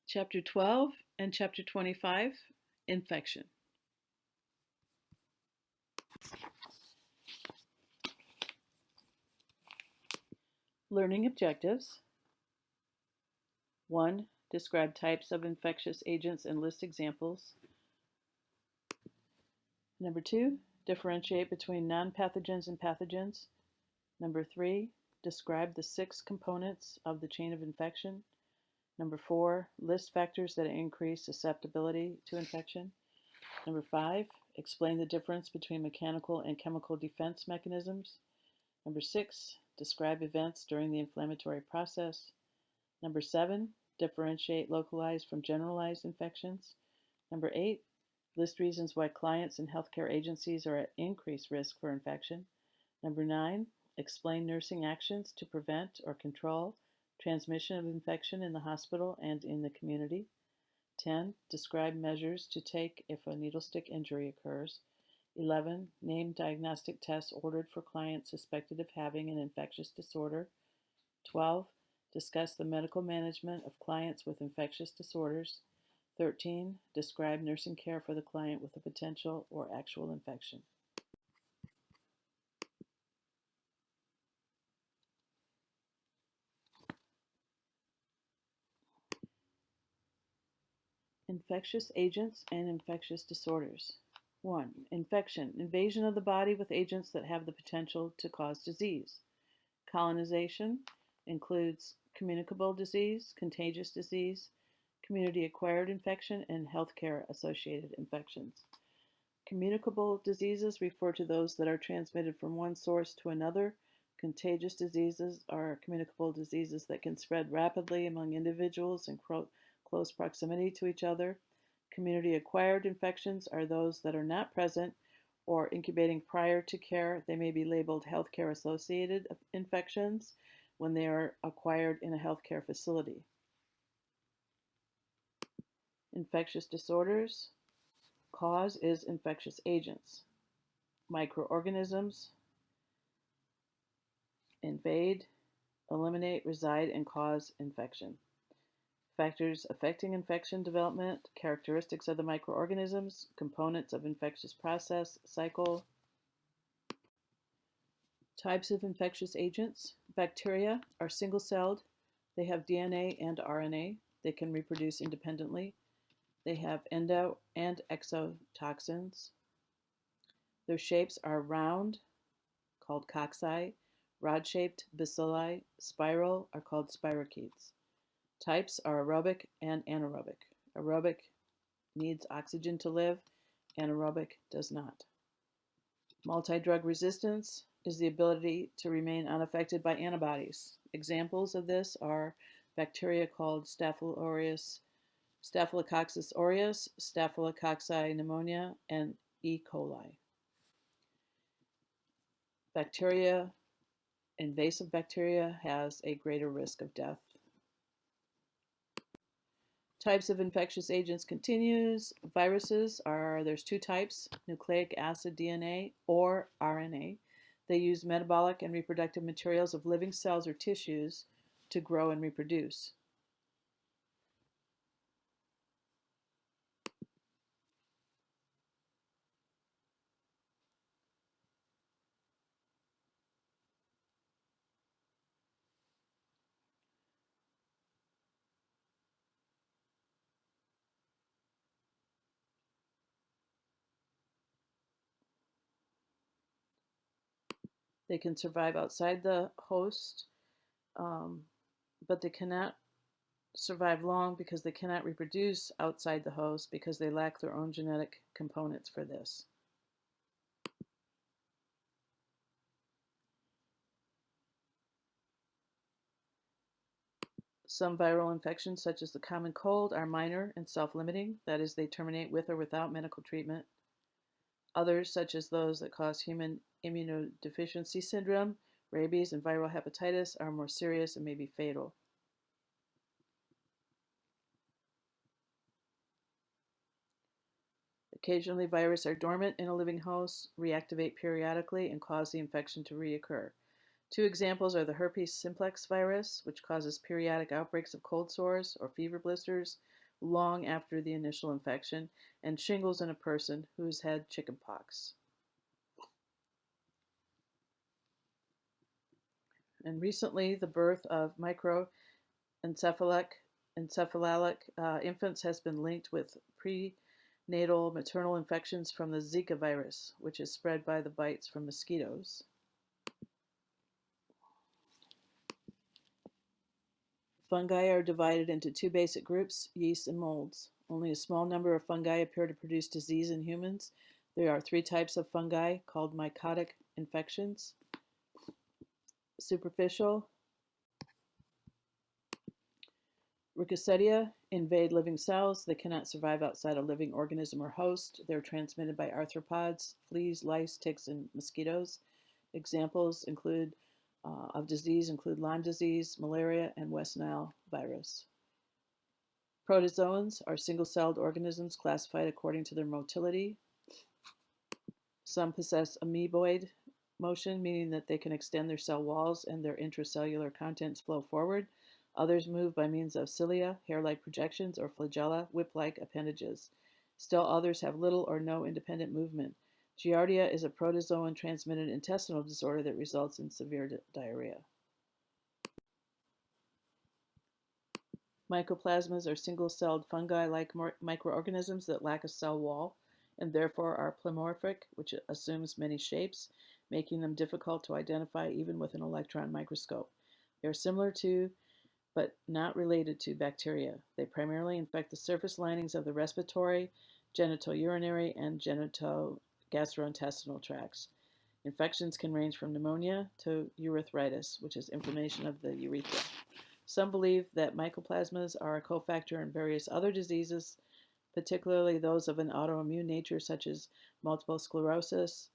Chapter 12 and Chapter 25, Infection. Learning objectives. 1. Describe types of infectious agents and list examples. Number 2. Differentiate between non-pathogens and pathogens. Number 3. Describe the 6 components of the chain of infection. Number 4. List factors that increase susceptibility to infection. Number 5. Explain the difference between mechanical and chemical defense mechanisms. Number 6. Describe events during the inflammatory process. Number 7. Differentiate localized from generalized infections. Number 8. List reasons why clients and healthcare agencies are at increased risk for infection. Number 9. Explain nursing actions to prevent or control transmission of infection in the hospital and in the community. 10. Describe measures to take if a needlestick injury occurs. 11. Name diagnostic tests ordered for clients suspected of having an infectious disorder. 12. Discuss the medical management of clients with infectious disorders. 13. Describe nursing care for the client with a potential or actual infection. Infectious agents and infectious disorders. 1. Infection, invasion of the body with agents that have the potential to cause disease. Colonization includes communicable disease, contagious disease, community-acquired infection, and healthcare-associated infections. Communicable diseases refer to those that are transmitted from one source to another. Contagious diseases are communicable diseases that can spread rapidly among individuals in close proximity to each other. Community-acquired infections are those that are not present or incubating prior to care. They may be labeled healthcare-associated infections when they are acquired in a healthcare facility. Infectious disorders. Cause is infectious agents. Microorganisms invade, eliminate, reside, and cause infection. Factors affecting infection development, characteristics of the microorganisms, components of infectious process, cycle. Types of infectious agents. Bacteria are single-celled. They have DNA and RNA. They can reproduce independently. They have endo and exotoxins. Their shapes are round, called cocci, rod-shaped bacilli, spiral are called spirochetes. Types are aerobic and anaerobic. Aerobic needs oxygen to live, anaerobic does not. Multi-drug resistance is the ability to remain unaffected by antibodies. Examples of this are bacteria called Staphylococcus aureus, Staphylococci pneumonia, and E. coli. Invasive bacteria has a greater risk of death. Types of infectious agents continues. Viruses there's 2 types, nucleic acid DNA or RNA. They use metabolic and reproductive materials of living cells or tissues to grow and reproduce. They can survive outside the host, but they cannot survive long because they cannot reproduce outside the host because they lack their own genetic components for this. Some viral infections, such as the common cold, are minor and self-limiting, that is, they terminate with or without medical treatment. Others, such as those that cause human immunodeficiency syndrome, rabies, and viral hepatitis, are more serious and may be fatal. Occasionally, viruses are dormant in a living host, reactivate periodically, and cause the infection to reoccur. 2 examples are the herpes simplex virus, which causes periodic outbreaks of cold sores or fever blisters, long after the initial infection, and shingles in a person who's had chickenpox. And recently, the birth of microencephalic infants has been linked with prenatal maternal infections from the Zika virus, which is spread by the bites from mosquitoes. Fungi are divided into two basic groups, yeast and molds. Only a small number of fungi appear to produce disease in humans. There are three types of fungi called mycotic infections: superficial, Rickettsia invade living cells. They cannot survive outside a living organism or host. They're transmitted by arthropods, fleas, lice, ticks, and mosquitoes. Examples of disease include Lyme disease, malaria, and West Nile virus. Protozoans are single-celled organisms classified according to their motility. Some possess amoeboid motion, meaning that they can extend their cell walls and their intracellular contents flow forward. Others move by means of cilia, hair-like projections, or flagella, whip-like appendages. Still others have little or no independent movement. Giardia is a protozoan-transmitted intestinal disorder that results in severe diarrhea. Mycoplasmas are single-celled fungi-like microorganisms that lack a cell wall and therefore are pleomorphic, which assumes many shapes, making them difficult to identify even with an electron microscope. They are similar to, but not related to, bacteria. They primarily infect the surface linings of the respiratory, genitourinary, and gastrointestinal tracts. Infections can range from pneumonia to urethritis, which is inflammation of the urethra. Some believe that mycoplasmas are a cofactor in various other diseases, particularly those of an autoimmune nature, such as multiple sclerosis,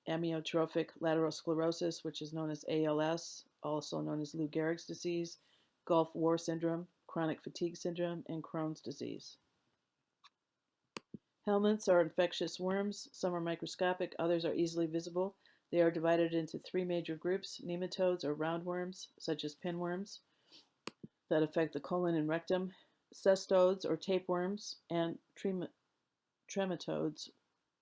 amyotrophic lateral sclerosis, which is known as ALS, also known as Lou Gehrig's disease, Gulf War syndrome, chronic fatigue syndrome, and Crohn's disease. Helminths are infectious worms. Some are microscopic, others are easily visible. They are divided into three major groups: nematodes, or roundworms, such as pinworms, that affect the colon and rectum; cestodes, or tapeworms; and trematodes,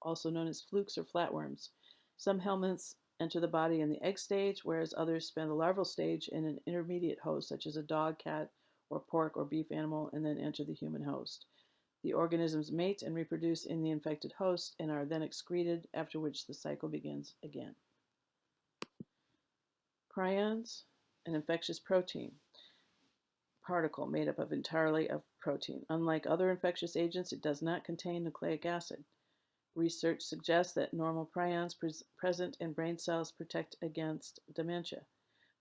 also known as flukes or flatworms. Some helminths enter the body in the egg stage, whereas others spend the larval stage in an intermediate host, such as a dog, cat, or pork or beef animal, and then enter the human host. The organisms mate and reproduce in the infected host and are then excreted, after which the cycle begins again. Prions, an infectious protein particle made up entirely of protein. Unlike other infectious agents, it does not contain nucleic acid. Research suggests that normal prions present in brain cells protect against dementia.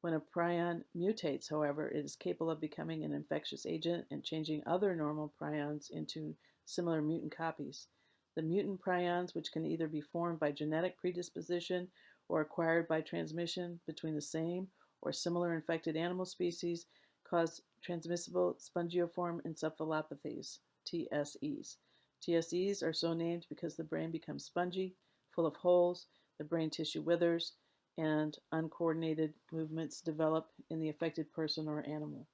When a prion mutates, however, it is capable of becoming an infectious agent and changing other normal prions into similar mutant copies. The mutant prions, which can either be formed by genetic predisposition or acquired by transmission between the same or similar infected animal species, cause transmissible spongiform encephalopathies, TSEs. TSEs are so named because the brain becomes spongy, full of holes, the brain tissue withers, and uncoordinated movements develop in the affected person or animal.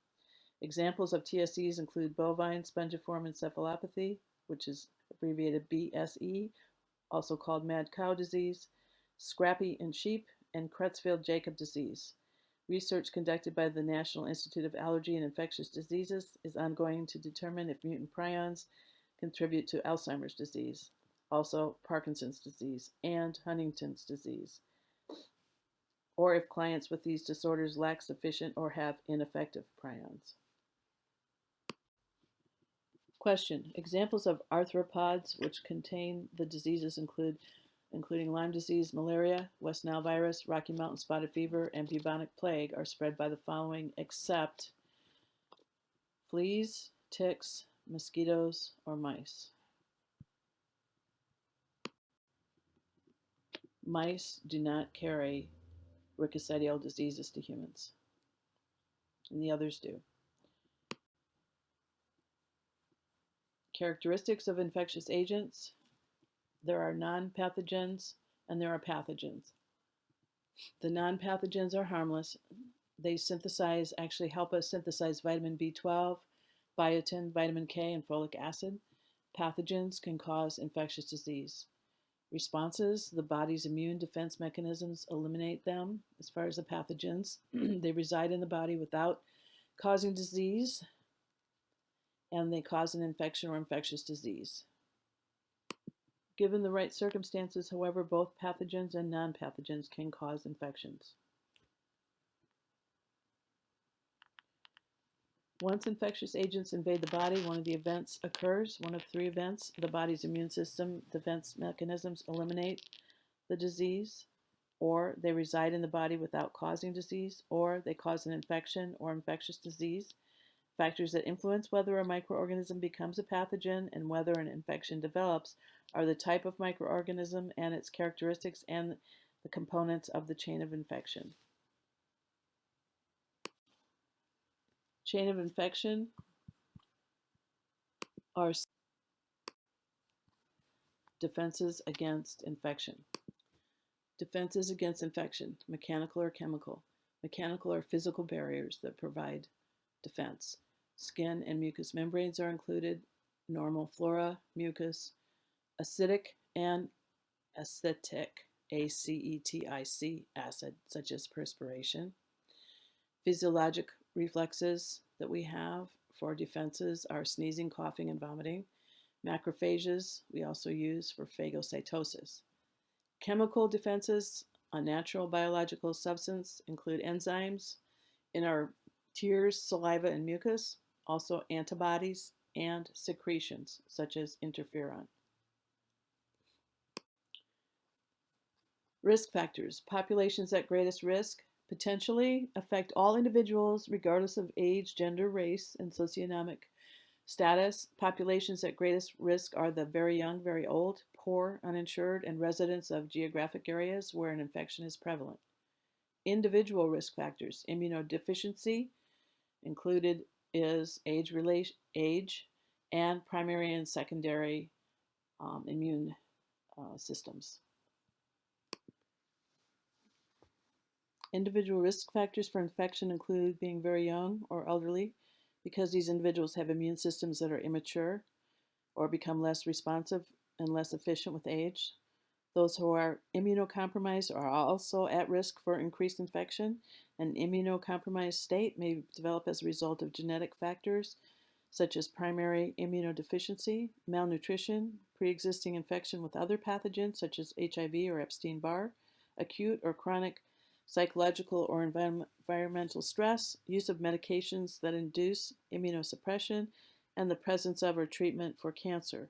Examples of TSEs include bovine spongiform encephalopathy, which is abbreviated BSE, also called mad cow disease, scrappy in sheep, and Creutzfeldt-Jakob disease. Research conducted by the National Institute of Allergy and Infectious Diseases is ongoing to determine if mutant prions contribute to Alzheimer's disease, also Parkinson's disease, and Huntington's disease, or if clients with these disorders lack sufficient or have ineffective prions. Question: examples of arthropods which contain the diseases including Lyme disease, malaria, West Nile virus, Rocky Mountain spotted fever, and bubonic plague, are spread by the following except fleas, ticks, mosquitoes, or mice. Mice do not carry rickettsial diseases to humans, and the others do. Characteristics of infectious agents: there are non-pathogens and there are pathogens. The non-pathogens are harmless. They actually help us synthesize vitamin B12. biotin, vitamin K, and folic acid. Pathogens can cause infectious disease. Responses, the body's immune defense mechanisms eliminate them as far as the pathogens. They reside in the body without causing disease, and they cause an infection or infectious disease. Given the right circumstances, however, both pathogens and non-pathogens can cause infections. Once infectious agents invade the body, one of the events occurs, one of three events. The body's immune system defense mechanisms eliminate the disease, or they reside in the body without causing disease, or they cause an infection or infectious disease. Factors that influence whether a microorganism becomes a pathogen and whether an infection develops are the type of microorganism and its characteristics and the components of the chain of infection. Chain of infection are defenses against infection. Defenses against infection, mechanical or chemical. Mechanical are physical barriers that provide defense. Skin and mucous membranes are included, normal flora, mucus, acidic and acetic, acetic acid, such as perspiration. Physiologic reflexes that we have for defenses are sneezing, coughing, and vomiting. Macrophages we also use for phagocytosis. Chemical defenses, a natural biological substance, include enzymes in our tears, saliva, and mucus, also antibodies and secretions such as interferon. Risk factors. Populations at greatest risk potentially affect all individuals regardless of age, gender, race, and socioeconomic status. Populations at greatest risk are the very young, very old, poor, uninsured, and residents of geographic areas where an infection is prevalent. Individual risk factors. Immunodeficiency included is age and primary and secondary immune systems. Individual risk factors for infection include being very young or elderly, because these individuals have immune systems that are immature or become less responsive and less efficient with age. Those who are immunocompromised are also at risk for increased infection. An immunocompromised state may develop as a result of genetic factors such as primary immunodeficiency, malnutrition, pre-existing infection with other pathogens such as HIV or Epstein-Barr, acute or chronic psychological or environmental stress, use of medications that induce immunosuppression, and the presence of or treatment for cancer.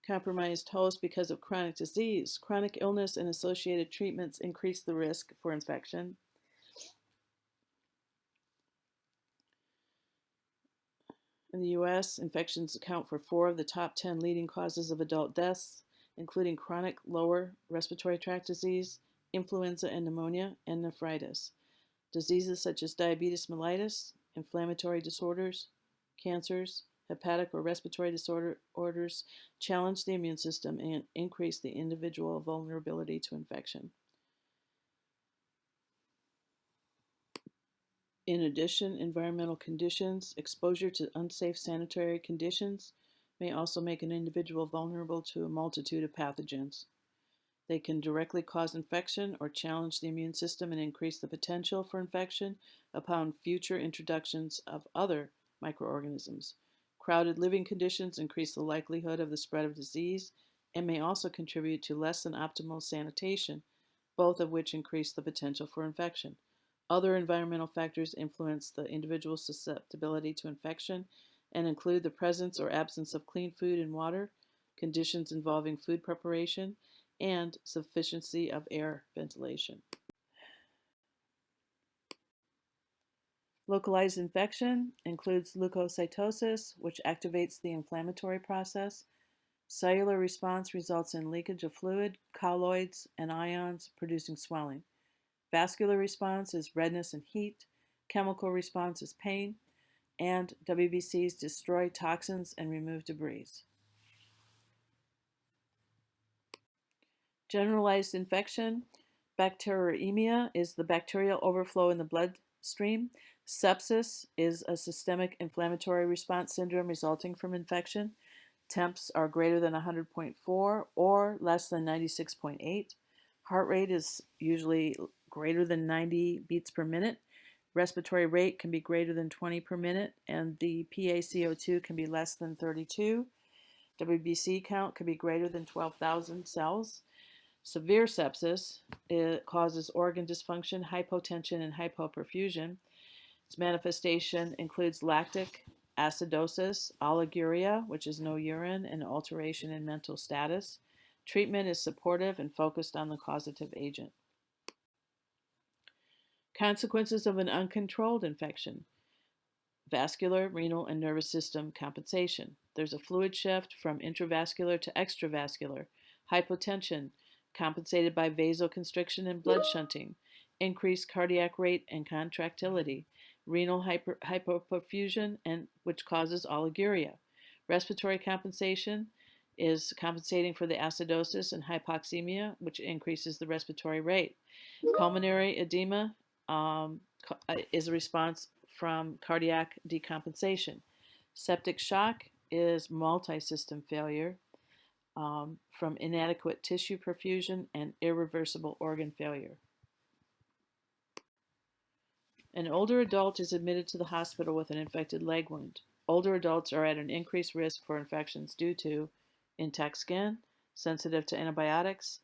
Compromised host because of chronic disease. Chronic illness and associated treatments increase the risk for infection. In the U.S., infections account for 4 of the top 10 leading causes of adult deaths, including chronic lower respiratory tract disease, influenza and pneumonia, and nephritis. Diseases such as diabetes mellitus, inflammatory disorders, cancers, hepatic or respiratory disorders challenge the immune system and increase the individual vulnerability to infection. In addition, environmental conditions, exposure to unsafe sanitary conditions, may also make an individual vulnerable to a multitude of pathogens. They can directly cause infection or challenge the immune system and increase the potential for infection upon future introductions of other microorganisms. Crowded living conditions increase the likelihood of the spread of disease and may also contribute to less than optimal sanitation, both of which increase the potential for infection. Other environmental factors influence the individual's susceptibility to infection and include the presence or absence of clean food and water, conditions involving food preparation, and sufficiency of air ventilation. Localized infection includes leukocytosis, which activates the inflammatory process. Cellular response results in leakage of fluid, colloids, and ions, producing swelling. Vascular response is redness and heat. Chemical response is pain. And WBCs destroy toxins and remove debris. Generalized infection. Bacteremia is the bacterial overflow in the blood stream. Sepsis is a systemic inflammatory response syndrome resulting from infection. Temps are greater than 100.4 or less than 96.8. Heart rate is usually greater than 90 beats per minute. Respiratory rate can be greater than 20 per minute, and the PaCO2 can be less than 32. WBC count can be greater than 12,000 cells. Severe sepsis, it causes organ dysfunction, hypotension, and hypoperfusion. Its manifestation includes lactic acidosis, oliguria, which is no urine, and alteration in mental status. Treatment is supportive and focused on the causative agent. Consequences of an uncontrolled infection: vascular, renal, and nervous system compensation. There's a fluid shift from intravascular to extravascular. Hypotension, compensated by vasoconstriction and blood shunting. Increased cardiac rate and contractility. Renal hypoperfusion, which causes oliguria. Respiratory compensation is compensating for the acidosis and hypoxemia, which increases the respiratory rate. Pulmonary edema is a response from cardiac decompensation. Septic shock is multi-system failure from inadequate tissue perfusion and irreversible organ failure. An older adult is admitted to the hospital with an infected leg wound. Older adults are at an increased risk for infections due to intact skin, sensitive to antibiotics,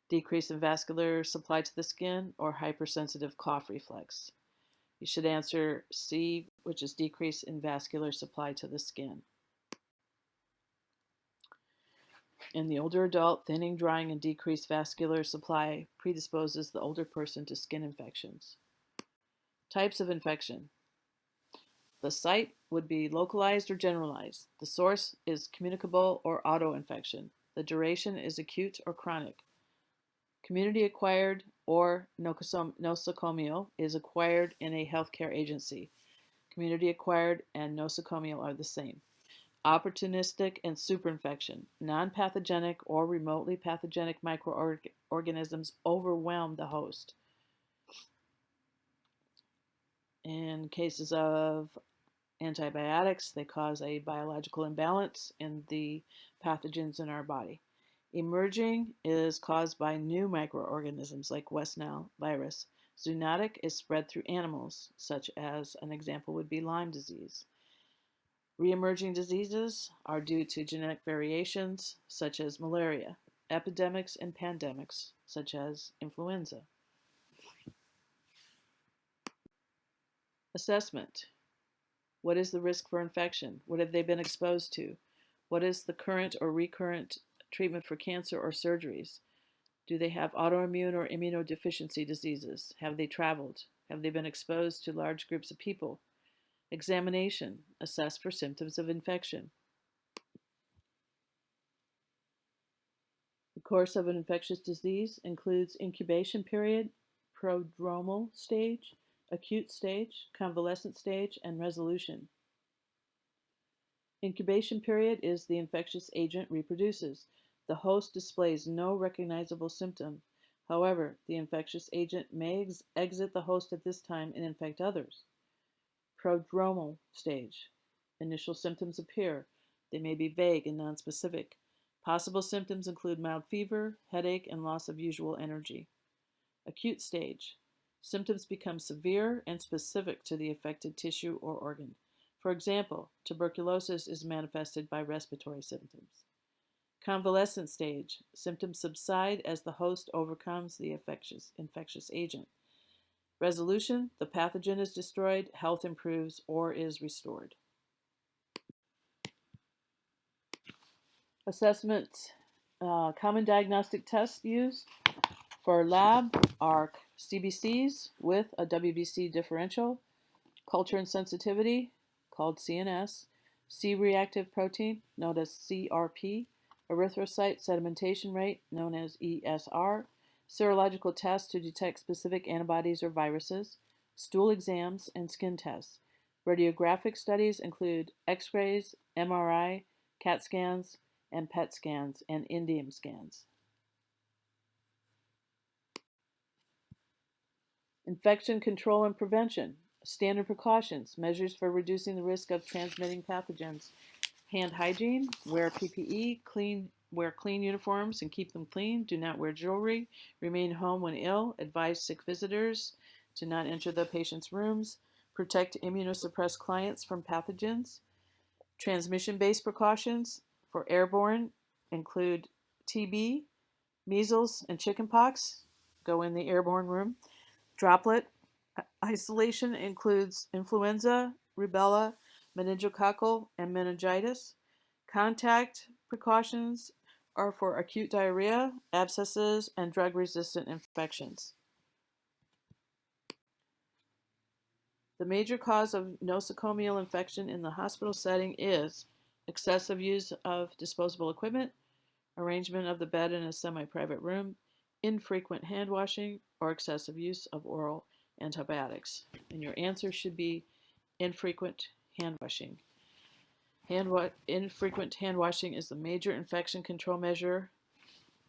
decrease in vascular supply to the skin, or hypersensitive cough reflex. You should answer C, which is decrease in vascular supply to the skin. In the older adult, thinning, drying, and decreased vascular supply predisposes the older person to skin infections. Types of infection. The site would be localized or generalized. The source is communicable or auto-infection. The duration is acute or chronic. Community-acquired or nosocomial is acquired in a healthcare agency. Community-acquired and nosocomial are the same. Opportunistic and superinfection. Non-pathogenic or remotely pathogenic microorganisms overwhelm the host. In cases of antibiotics, they cause a biological imbalance in the pathogens in our body. Emerging is caused by new microorganisms like West Nile virus. Zoonotic is spread through animals, such as an example would be Lyme disease. Reemerging diseases are due to genetic variations, such as malaria. Epidemics and pandemics, such as influenza. Assessment. What is the risk for infection? What have they been exposed to? What is the current or recurrent treatment for cancer or surgeries? Do they have autoimmune or immunodeficiency diseases? Have they traveled? Have they been exposed to large groups of people? Examination. Assess for symptoms of infection. The course of an infectious disease includes incubation period, prodromal stage, acute stage, convalescent stage, and resolution. Incubation period is the infectious agent reproduces. The host displays no recognizable symptom. However, the infectious agent may exit the host at this time and infect others. Prodromal stage. Initial symptoms appear. They may be vague and nonspecific. Possible symptoms include mild fever, headache, and loss of usual energy. Acute stage. Symptoms become severe and specific to the affected tissue or organ. For example, tuberculosis is manifested by respiratory symptoms. Convalescent stage. Symptoms subside as the host overcomes the infectious agent. Resolution. The pathogen is destroyed, health improves, or is restored. Assessment. Common diagnostic tests used for lab are CBCs with a WBC differential, culture and sensitivity, called CNS, C-reactive protein, known as CRP, erythrocyte sedimentation rate, known as ESR, serological tests to detect specific antibodies or viruses, stool exams, and skin tests. Radiographic studies include X-rays, MRI, CAT scans, and PET scans, and indium scans. Infection control and prevention. Standard precautions, measures for reducing the risk of transmitting pathogens. Hand hygiene, wear PPE, wear clean uniforms and keep them clean. Do not wear jewelry. Remain home when ill. Advise sick visitors to not enter the patient's rooms. Protect immunosuppressed clients from pathogens. Transmission-based precautions for airborne include TB, measles, and chickenpox. Go in the airborne room. Droplet isolation includes influenza, rubella, meningococcal, and meningitis. Contact precautions are for acute diarrhea, abscesses, and drug-resistant infections. The major cause of nosocomial infection in the hospital setting is excessive use of disposable equipment, arrangement of the bed in a semi-private room, infrequent hand washing, or excessive use of oral antibiotics. And your answer should be infrequent hand washing. Infrequent hand washing is the major infection control measure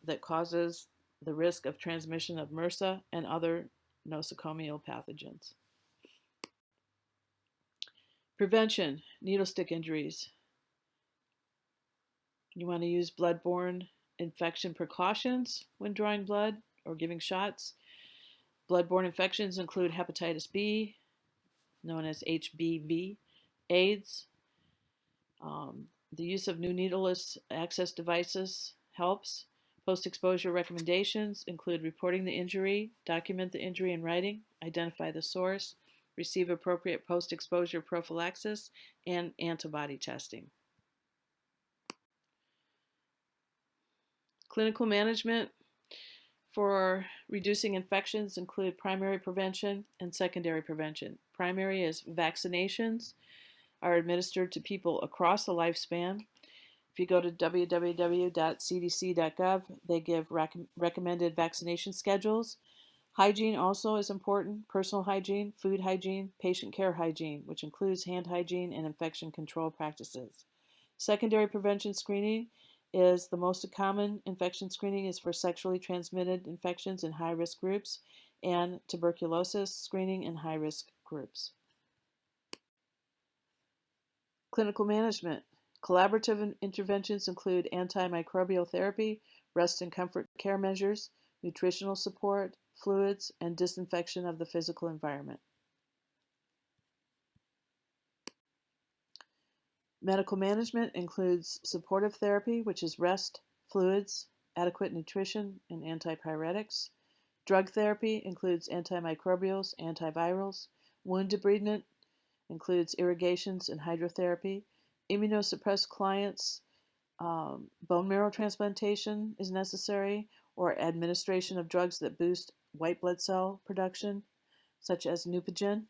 that causes the risk of transmission of MRSA and other nosocomial pathogens. Prevention, needlestick injuries. You want to use blood-borne infection precautions when drawing blood or giving shots. Blood-borne infections include hepatitis B, known as HBV, AIDS. The use of new needleless access devices helps. Post-exposure recommendations include reporting the injury, document the injury in writing, identify the source, receive appropriate post-exposure prophylaxis, and antibody testing. Clinical management for reducing infections include primary prevention and secondary prevention. Primary is vaccinations are administered to people across the lifespan. If you go to www.cdc.gov, they give recommended vaccination schedules. Hygiene also is important. Personal hygiene, food hygiene, patient care hygiene, which includes hand hygiene and infection control practices. Secondary prevention screening is the most common infection screening is for sexually transmitted infections in high-risk groups and tuberculosis screening in high-risk groups. Clinical management. Collaborative interventions include antimicrobial therapy, rest and comfort care measures, nutritional support, fluids, and disinfection of the physical environment. Medical management includes supportive therapy, which is rest, fluids, adequate nutrition, and antipyretics. Drug therapy includes antimicrobials, antivirals. Wound debridement includes irrigations and hydrotherapy. Immunosuppressed clients, bone marrow transplantation is necessary, or administration of drugs that boost white blood cell production, such as Neupogen.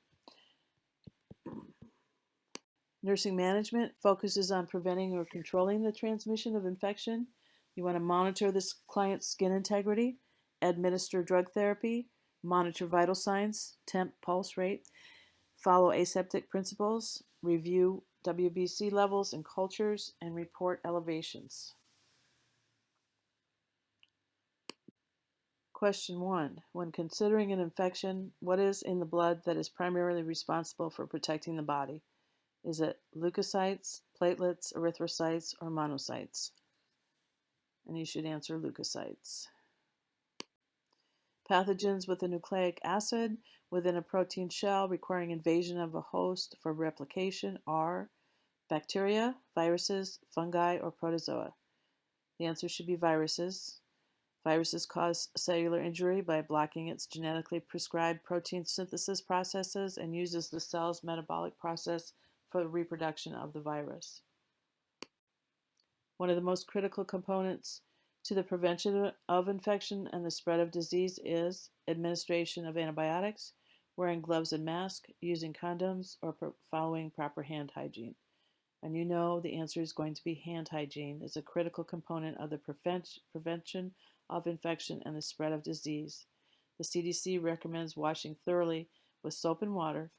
Nursing management focuses on preventing or controlling the transmission of infection. You want to monitor this client's skin integrity, administer drug therapy, monitor vital signs, temp, pulse rate, follow aseptic principles, review WBC levels and cultures, and report elevations. Question 1. When considering an infection, what is in the blood that is primarily responsible for protecting the body? Is it leukocytes, platelets, erythrocytes, or monocytes? And you should answer leukocytes. Pathogens with a nucleic acid within a protein shell requiring invasion of a host for replication are bacteria, viruses, fungi, or protozoa. The answer should be viruses. Viruses cause cellular injury by blocking its genetically prescribed protein synthesis processes and uses the cell's metabolic process for the reproduction of the virus. One of the most critical components to the prevention of infection and the spread of disease is administration of antibiotics, wearing gloves and masks, using condoms, or following proper hand hygiene. And you know the answer is going to be hand hygiene is a critical component of the prevention of infection and the spread of disease. The CDC recommends washing thoroughly with soap and water